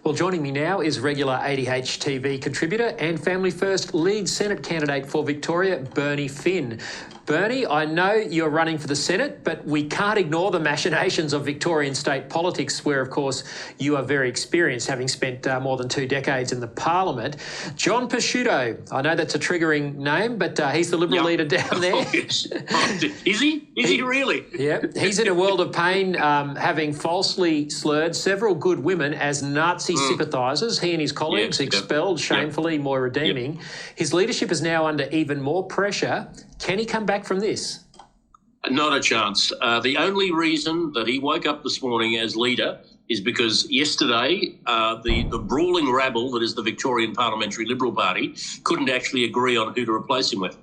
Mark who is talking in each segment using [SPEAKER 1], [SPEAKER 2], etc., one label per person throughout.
[SPEAKER 1] Well, joining me now is regular ADH TV contributor and Family First lead Senate candidate for Victoria, Bernie Finn. Bernie, I know you're running for the Senate, but we can't ignore the machinations of Victorian state politics, where, of course, you are very experienced, having spent more than 2 decades in the Parliament. John Pesutto, I know that's a triggering name, but he's the Liberal leader down there.
[SPEAKER 2] Yes. Is he? Is he really?
[SPEAKER 1] Yeah, he's in a world of pain, having falsely slurred several good women as Nazi sympathisers. He and his colleagues expelled shamefully Moira Deeming. His leadership is now under even more pressure. Can he come back from this?
[SPEAKER 2] Not a chance. The only reason that he woke up this morning as leader is because yesterday the brawling rabble that is the Victorian Parliamentary Liberal Party couldn't actually agree on who to replace him with.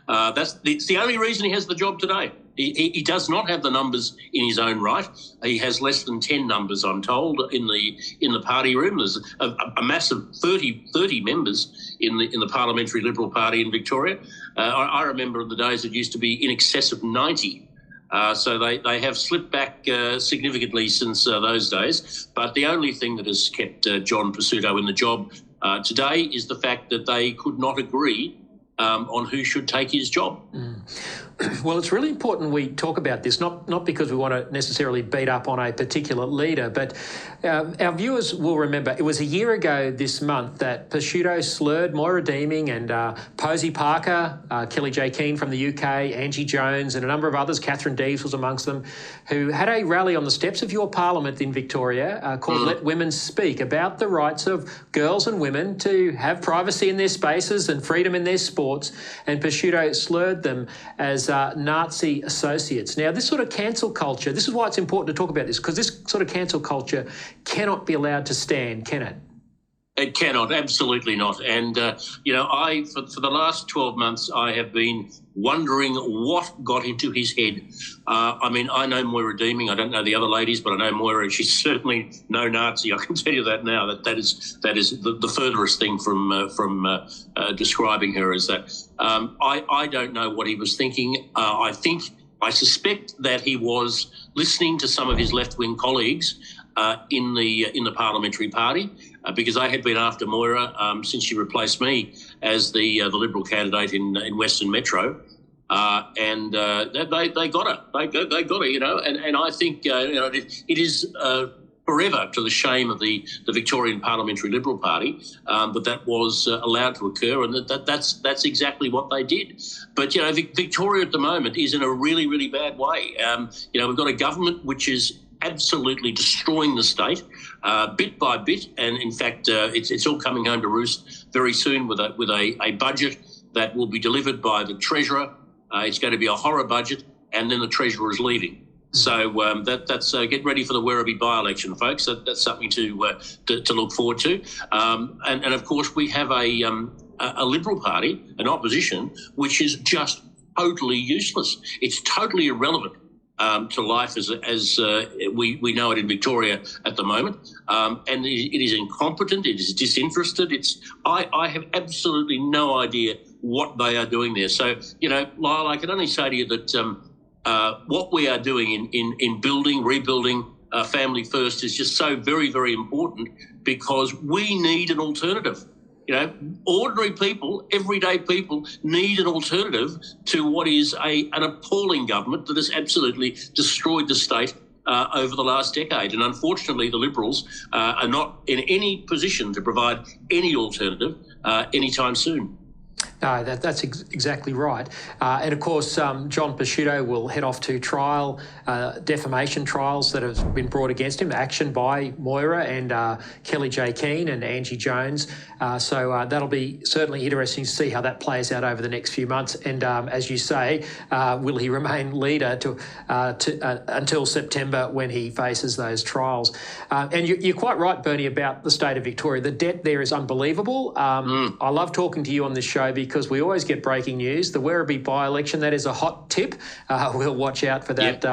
[SPEAKER 2] It's the only reason he has the job today. He does not have the numbers in his own right. He has less than 10 numbers, I'm told, in the party room. There's a massive 30 members in the Parliamentary Liberal Party in Victoria. I remember in the days it used to be in excess of 90. So they have slipped back significantly since those days. But the only thing that has kept John Pesutto in the job today is the fact that they could not agree on who should take his job.
[SPEAKER 1] Well, it's really important we talk about this, not because we want to necessarily beat up on a particular leader, but our viewers will remember it was a year ago this month that Pesutto slurred Moira Deeming and Posey Parker, Kelly J. Keane from the UK, Angie Jones and a number of others, Catherine Deeves was amongst them, who had a rally on the steps of your parliament in Victoria called Let Women Speak, about the rights of girls and women to have privacy in their spaces and freedom in their sports, and Pesutto slurred them as Nazi associates. Now, this sort of cancel culture, this is why it's important to talk about this, because this sort of cancel culture cannot be allowed to stand, can it?
[SPEAKER 2] It cannot, absolutely not. And, you know, for the last 12 months, I have been wondering what got into his head. I mean, I know Moira Deeming. I don't know the other ladies, but I know Moira. She's certainly no Nazi. I can tell you that now. That is the furthest thing from describing her as that. I don't know what he was thinking. I suspect that he was listening to some of his left-wing colleagues in the parliamentary party, because I had been after Moira since she replaced me as the Liberal candidate in Western Metro, and they got her. They got her, you know. And I think you know, it is forever to the shame of the Victorian Parliamentary Liberal Party that was allowed to occur, and that's exactly what they did. But you know, Victoria at the moment is in a really, really bad way. You know, we've got a government which is absolutely destroying the state bit by bit, and in fact it's all coming home to roost very soon with a budget that will be delivered by the Treasurer. It's going to be a horror budget, and then the Treasurer is leaving. So that's get ready for the Werribee by-election, folks. That's something to look forward to. And of course we have a Liberal Party, an opposition, which is just totally useless. It's totally irrelevant to life as we know it in Victoria at the moment, and it is incompetent. It is disinterested. I have absolutely no idea what they are doing there. So you know, Lyle, I can only say to you that what we are doing in rebuilding Family First is just so very, very important, because we need an alternative. You know, ordinary people, everyday people need an alternative to what is an appalling government that has absolutely destroyed the state over the last decade. And unfortunately, the Liberals are not in any position to provide any alternative anytime soon.
[SPEAKER 1] No, that's exactly right. And of course, John Pesutto will head off to trial, defamation trials that have been brought against him, action by Moira and Kelly J. Keane and Angie Jones. So that'll be certainly interesting to see how that plays out over the next few months. And as you say, will he remain leader until September, when he faces those trials? And you're quite right, Bernie, about the state of Victoria. The debt there is unbelievable. I love talking to you on this show because we always get breaking news. The Werribee by-election, that is a hot tip. We'll watch out for that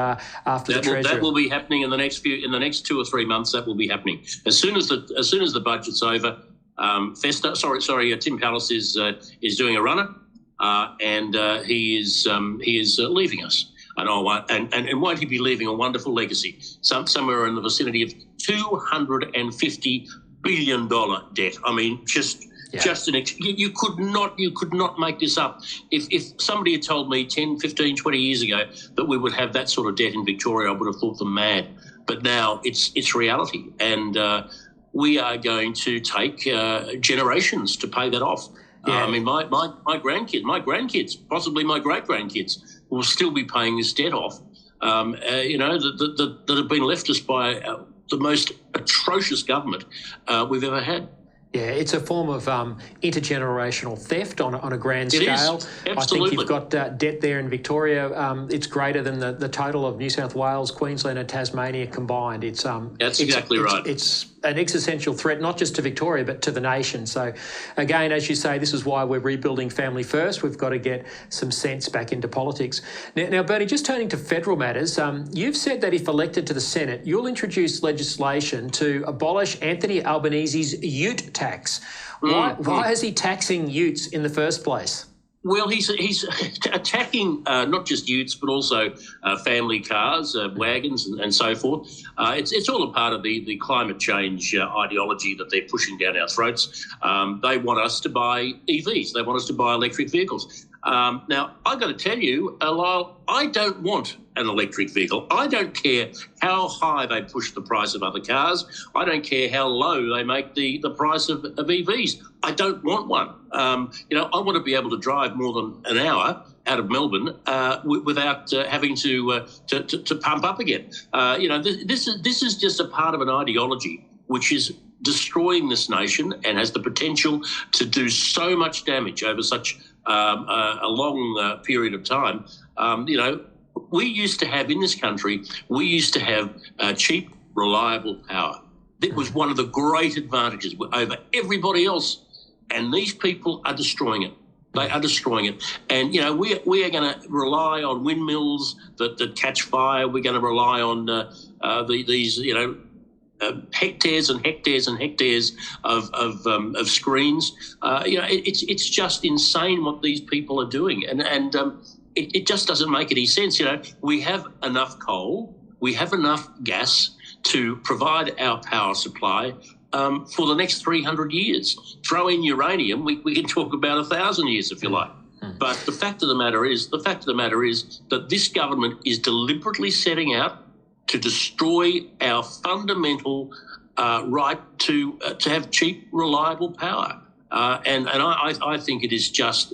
[SPEAKER 1] after the Treasurer. That
[SPEAKER 2] will be happening in the next 2 or 3 months. That will be happening as soon as the budget's over. Tim Pallas is doing a runner, and he is leaving us. And won't he be leaving a wonderful legacy? Somewhere in the vicinity of $250 billion debt. I mean, just you could not make this up. If somebody had told me 10, 15, 20 years ago that we would have that sort of debt in Victoria, I would have thought them mad. But now it's reality, and we are going to take generations to pay that off. I mean, my grandkids, possibly my great-grandkids, will still be paying this debt off, that have been left us by the most atrocious government we've ever had.
[SPEAKER 1] Yeah, it's a form of intergenerational theft on a grand scale.
[SPEAKER 2] Absolutely.
[SPEAKER 1] I think you've got debt there in Victoria. It's greater than the total of New South Wales, Queensland and Tasmania combined. That's
[SPEAKER 2] exactly right.
[SPEAKER 1] It's an existential threat, not just to Victoria, but to the nation. So, again, as you say, this is why we're rebuilding Family First. We've got to get some sense back into politics. Now Bernie, just turning to federal matters, you've said that if elected to the Senate, you'll introduce legislation to abolish Anthony Albanese's ute tax. Why is he taxing utes in the first place?
[SPEAKER 2] Well, he's attacking not just utes, but also family cars, wagons, and so forth. It's all a part of the climate change ideology that they're pushing down our throats. They want us to buy EVs. They want us to buy electric vehicles. Now, I've got to tell you, Lyle, I don't want an electric vehicle. I don't care how high they push the price of other cars. I don't care how low they make the price of EVs. I don't want one. I want to be able to drive more than an hour out of Melbourne without having to pump up again. This is just a part of an ideology which is destroying this nation and has the potential to do so much damage over such a long period of time. We used to have in this country, cheap, reliable power. It was one of the great advantages over everybody else, and these people are destroying it. They are destroying it. And, we are going to rely on windmills that catch fire. We're going to rely on these hectares and hectares and hectares of screens. It's just insane what these people are doing. And it just doesn't make any sense. We have enough coal, we have enough gas to provide our power supply for the next 300 years. Throw in uranium, we can talk about 1,000 years if you like. But the fact of the matter is that this government is deliberately setting out to destroy our fundamental right to have cheap, reliable power. And I think it is just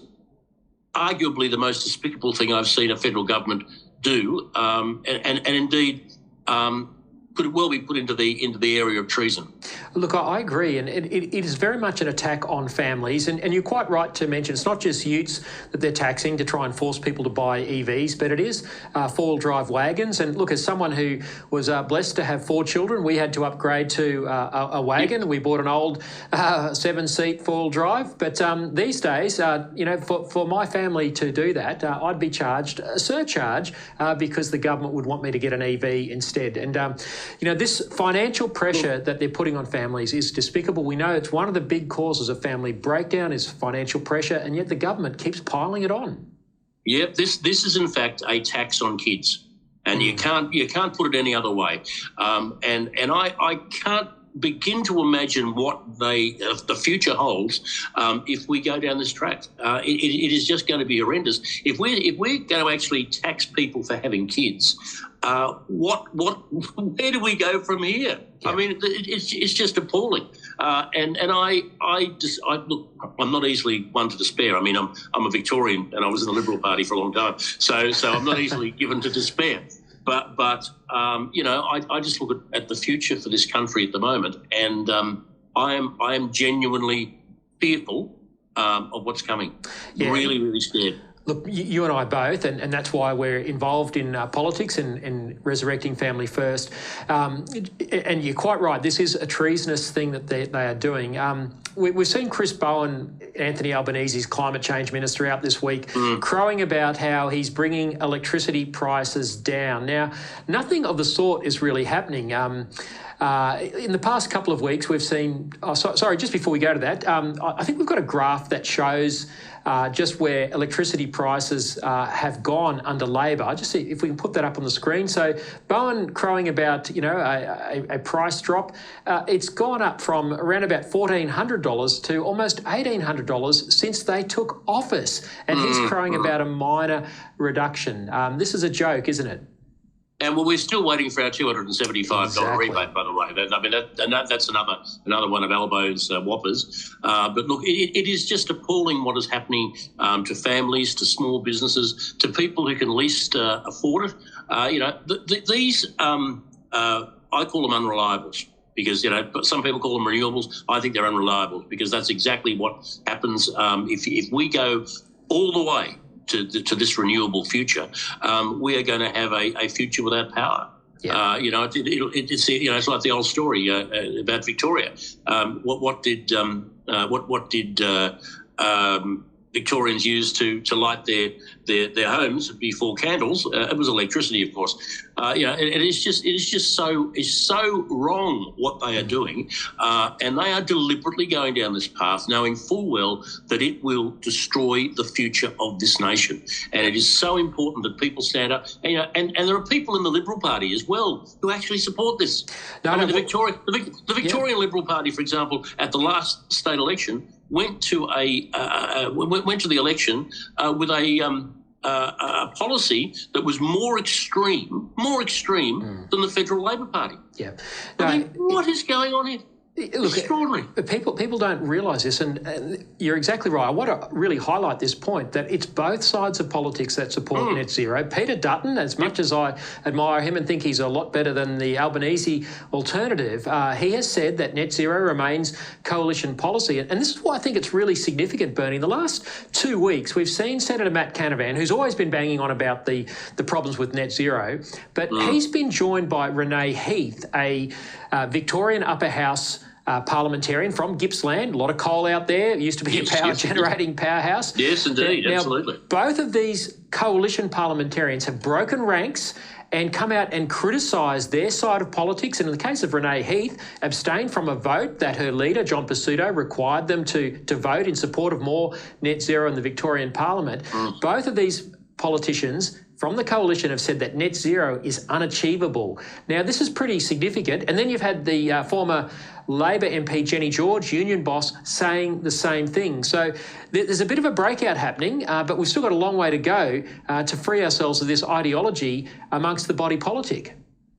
[SPEAKER 2] arguably the most despicable thing I've seen a federal government do, and indeed could well be put into the area of treason.
[SPEAKER 1] Look, I agree, and it is very much an attack on families, and you're quite right to mention it's not just utes that they're taxing to try and force people to buy EVs, but it is four-wheel drive wagons. And look, as someone who was blessed to have 4 children, we had to upgrade to a wagon. We bought an old 7-seat four-wheel drive, but these days, for my family to do that, I'd be charged a surcharge because the government would want me to get an EV instead. And this financial pressure that they're putting on families is despicable. We know it's one of the big causes of family breakdown is financial pressure, and yet the government keeps piling it on.
[SPEAKER 2] Yep, this is in fact a tax on kids, and you can't put it any other way. And I can't begin to imagine what the future holds if we go down this track. It is just going to be horrendous. If we're going to actually tax people for having kids, where do we go from here? Yeah. I mean, it's just appalling. And I look, I'm not easily one to despair. I mean, I'm a Victorian and I was in the Liberal Party for a long time, so I'm not easily given to despair. But I just look at the future for this country at the moment, and I am genuinely fearful of what's coming. Yeah. Really, really scared.
[SPEAKER 1] Look, you and I both, and that's why we're involved in politics and resurrecting Family First. And you're quite right, this is a treasonous thing that they are doing. We've seen Chris Bowen, Anthony Albanese's climate change minister, out this week crowing about how he's bringing electricity prices down. Now, nothing of the sort is really happening. In the past couple of weeks, we've seen, sorry, just before we go to that, I think we've got a graph that shows just where electricity prices have gone under Labor. I'll just see if we can put that up on the screen. So Bowen crowing about, a price drop. It's gone up from around about $1,400 to almost $1,800 since they took office. And he's crowing about a minor reduction. This is a joke, isn't it?
[SPEAKER 2] And we're still waiting for our $275 rebate, by the way. That's another one of Albo's whoppers. But look, it is just appalling what is happening to families, to small businesses, to people who can least afford it. These I call them unreliables. Because, some people call them renewables. I think they're unreliables because that's exactly what happens if we go all the way to this renewable future. We are going to have a future without power. Yeah. It's like the old story about Victoria. What did Victorians used to light their homes before candles? It was electricity, of course. It is just so wrong what they are doing, and they are deliberately going down this path, knowing full well that it will destroy the future of this nation. And it is so important that people stand up. And there are people in the Liberal Party as well who actually support this. The Victorian Liberal Party, for example, at the last state election, went to the election with a policy that was more extreme than the federal Labor Party.
[SPEAKER 1] Yeah.
[SPEAKER 2] What is going on here?
[SPEAKER 1] Look,
[SPEAKER 2] extraordinary.
[SPEAKER 1] People don't realise this, and you're exactly right. I want to really highlight this point that it's both sides of politics that support net zero. Peter Dutton, as much as I admire him and think he's a lot better than the Albanese alternative, he has said that net zero remains coalition policy. And this is why I think it's really significant, Bernie. In the last 2 weeks, we've seen Senator Matt Canavan, who's always been banging on about the problems with net zero, but he's been joined by Renee Heath, a Victorian upper house parliamentarian from Gippsland. A lot of coal out there. It used to be a power-generating powerhouse.
[SPEAKER 2] Yes, indeed, absolutely.
[SPEAKER 1] Both of these coalition parliamentarians have broken ranks and come out and criticised their side of politics. And in the case of Renee Heath, abstained from a vote that her leader, John Pesutto, required them to vote in support of more net zero in the Victorian Parliament. Both of these politicians from the coalition have said that net zero is unachievable. Now, this is pretty significant. And then you've had the former Labor MP, Jenny George, union boss, saying the same thing. So there's a bit of a breakout happening, but we've still got a long way to go to free ourselves of this ideology amongst the body politic.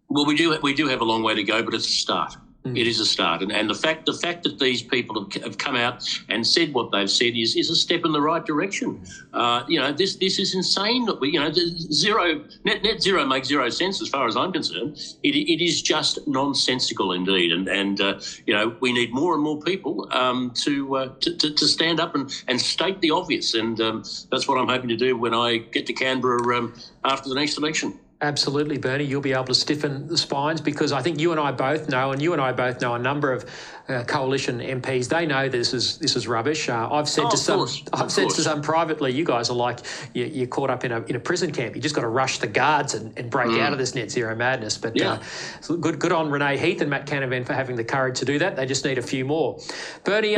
[SPEAKER 2] Well, we do have a long way to go, but it's a start. It is a start, and the fact that these people have come out and said what they've said is a step in the right direction. This is insane. That net zero makes zero sense as far as I'm concerned. It is just nonsensical indeed, and we need more and more people to stand up and state the obvious, and that's what I'm hoping to do when I get to Canberra after the next election.
[SPEAKER 1] Absolutely, Bernie. You'll be able to stiffen the spines because I think you and I both know, a number of coalition MPs. They know this is rubbish. I've said to some privately, you guys are like you're caught up in a prison camp. You just got to rush the guards and break out of this net zero madness. But so good on Renee Heath and Matt Canavan for having the courage to do that. They just need a few more. Bernie,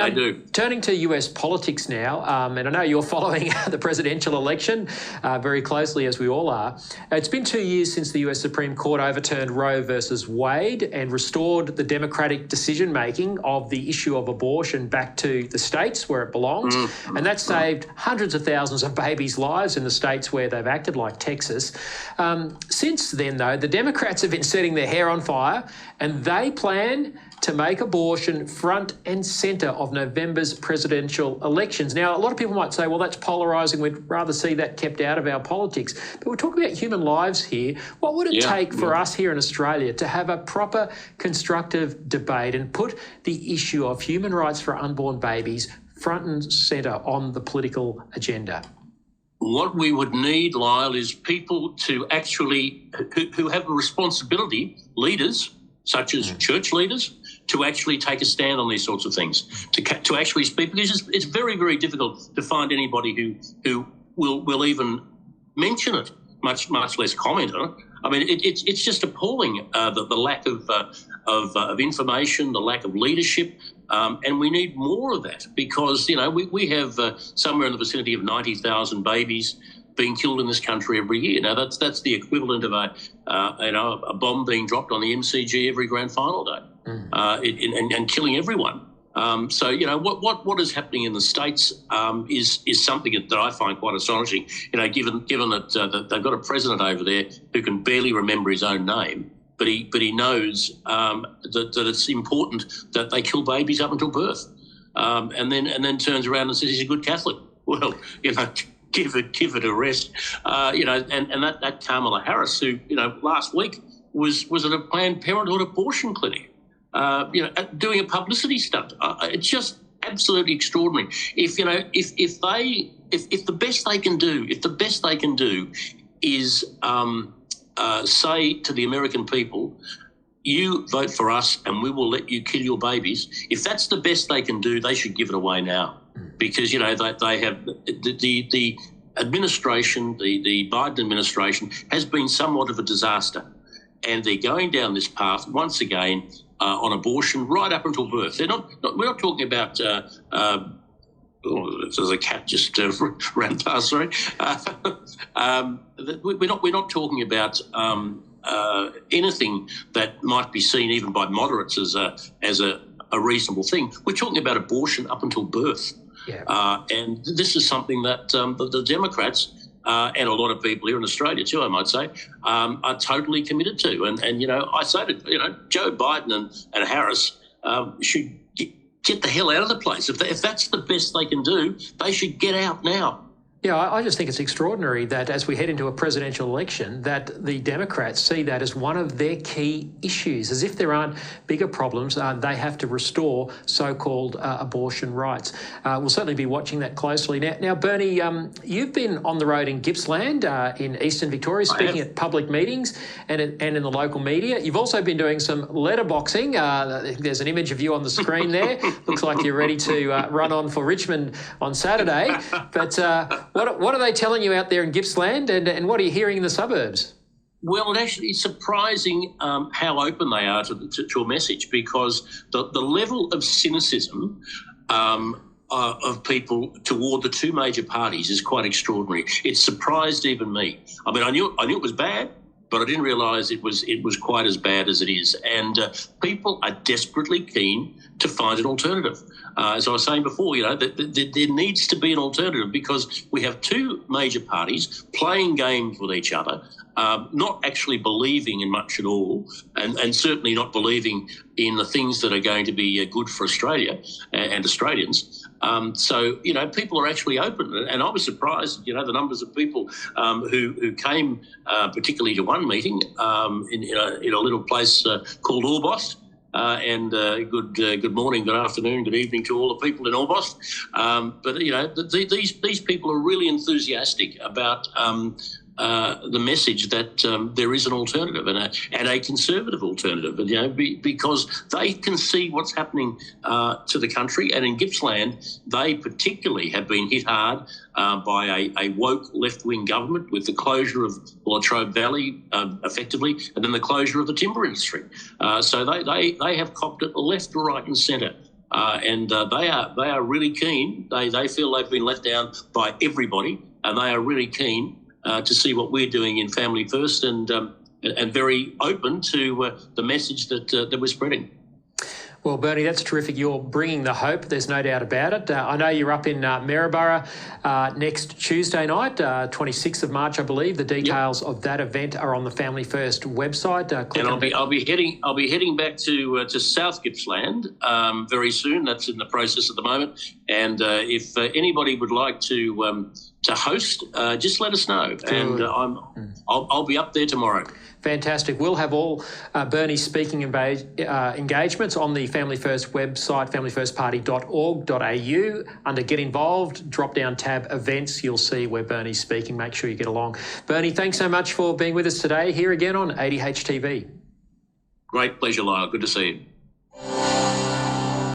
[SPEAKER 1] turning to US politics now, and I know you're following the presidential election very closely, as we all are. It's been 2 years since the US Supreme Court overturned Roe versus Wade and restored the democratic decision-making of the issue of abortion back to the states where it belongs. And that saved hundreds of thousands of babies' lives in the states where they've acted, like Texas. Since then, though, the Democrats have been setting their hair on fire, and they plan to make abortion front and centre of November's presidential elections. Now, a lot of people might say, well, that's polarising. We'd rather see that kept out of our politics. But we're talking about human lives here. What would it take for us here in Australia to have a proper constructive debate and put the issue of human rights for unborn babies front and centre on the political agenda?
[SPEAKER 2] What we would need, Lyle, is people to actually, who have a responsibility, leaders, such as church leaders, to actually take a stand on these sorts of things, to actually speak, because it's very, very difficult to find anybody who will even mention it, much less comment on it. I mean, it's just appalling, the lack of of information, the lack of leadership, and we need more of that because, we have somewhere in the vicinity of 90,000 babies being killed in this country every year. Now, that's the equivalent of a bomb being dropped on the MCG every grand final day and killing everyone. So, what is happening in the States is something that I find quite astonishing, given that they've got a president over there who can barely remember his own name, but he knows that it's important that they kill babies up until birth, and then turns around and says he's a good Catholic. Well, give it a rest, and that Kamala Harris, who last week was at a Planned Parenthood abortion clinic. Doing a publicity stunt. It's just absolutely extraordinary. If the best they can do is say to the American people, you vote for us and we will let you kill your babies. If that's the best they can do, they should give it away now, because they have the administration, the Biden administration has been somewhat of a disaster, and they're going down this path once again. On abortion right up until birth. We're not talking about there's a cat just ran past. Sorry, we're not talking about anything that might be seen even by moderates as a reasonable thing. We're talking about abortion up until birth, and this is something that the Democrats. And a lot of people here in Australia too, I might say, are totally committed to. And I say to Joe Biden and Harris should get the hell out of the place. If that's the best they can do, they should get out now.
[SPEAKER 1] Yeah, I just think it's extraordinary that as we head into a presidential election, that the Democrats see that as one of their key issues, as if there aren't bigger problems. They have to restore so-called abortion rights. We'll certainly be watching that closely. Now, Bernie, you've been on the road in Gippsland in eastern Victoria, speaking at public meetings and in the local media. You've also been doing some letterboxing. There's an image of you on the screen there. Looks like you're ready to run on for Richmond on Saturday. But what are they telling you out there in Gippsland, and what are you hearing in the suburbs?
[SPEAKER 2] Well, actually, it's surprising how open they are to a message, because the level of cynicism of people toward the two major parties is quite extraordinary. It surprised even me. I mean, I knew it was bad, but I didn't realise it was quite as bad as it is. And people are desperately keen to find an alternative. As I was saying before, there needs to be an alternative, because we have two major parties playing games with each other, not actually believing in much at all, and certainly not believing in the things that are going to be good for Australia and Australians. So, people are actually open. And I was surprised, the numbers of people who came particularly to one meeting in a little place called Orbost. And good morning, good afternoon, good evening to all the people in Orbost. But these people are really enthusiastic about the message that there is an alternative and a conservative alternative, because they can see what's happening to the country. And in Gippsland, they particularly have been hit hard by a woke left-wing government, with the closure of Latrobe Valley effectively, and then the closure of the timber industry. So they have copped it left, right and centre. And they are really keen. They feel they've been let down by everybody, and they are really keen to see what we're doing in Family First, and very open to the message that we're spreading.
[SPEAKER 1] Well, Bernie, that's terrific. You're bringing the hope. There's no doubt about it. I know you're up in Maryborough next Tuesday night, 26th of March, I believe. The details of that event are on the Family First website.
[SPEAKER 2] And I'll be heading back to South Gippsland very soon. That's in the process at the moment. And if anybody would like to host, just let us know. Good. And I'll be up there tomorrow.
[SPEAKER 1] Fantastic. We'll have all Bernie's speaking engagements on the Family First website, familyfirstparty.org.au. Under Get Involved, drop-down tab Events, you'll see where Bernie's speaking. Make sure you get along. Bernie, thanks so much for being with us today, here again on ADH TV.
[SPEAKER 2] Great pleasure, Lyle. Good to see you.